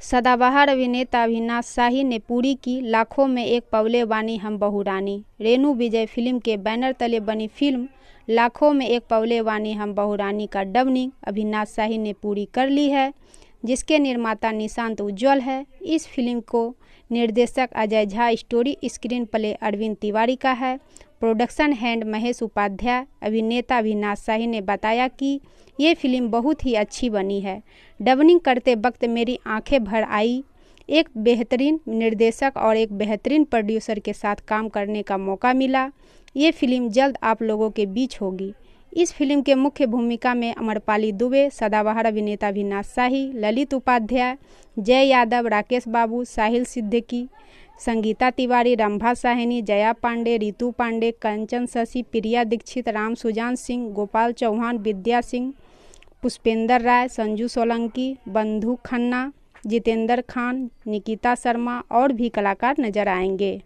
सदाबहार अभिनेता अविनाश शाही ने पूरी की लाखों में एक पवले वानी हम बहू रानी। रेणु विजय फिल्म के बैनर तले बनी फिल्म लाखों में एक पवले वानी हम बहू रानी का डबिंग अविनाश शाही ने पूरी कर ली है, जिसके निर्माता निशांत उज्ज्वल है। इस फिल्म को निर्देशक Ajay Jha, story screenplay Arvind Tiwari का है, प्रोडक्शन हैंड महेश उपाध्याय। अभिनेता अविनाश शाही ने बताया कि ये फिल्म बहुत ही अच्छी बनी है। डबिंग करते वक्त मेरी आंखें भर आई। एक बेहतरीन निर्देशक और एक बेहतरीन प्रोड्यूसर के साथ काम करने का मौका मिला। ये फिल्म जल्द आप लोगों के बीच होगी। इस फिल्म के मुख्य भूमिका में अमरपाली दुबे, सदाबहार अभिनेता अविनाश शाही, ललित उपाध्याय, जय यादव, राकेश बाबू, साहिल सिद्दीकी, संगीता तिवारी, रंभा साहनी, जया पांडे, रितु पांडे, कंचन शशि, प्रिया दीक्षित, राम सुजान सिंह, गोपाल चौहान, विद्या सिंह, पुष्पेंद्र राय, संजू सोलंकी, बंधु खन्ना, जितेंद्र खान, निकिता शर्मा और भी कलाकार नजर आएंगे।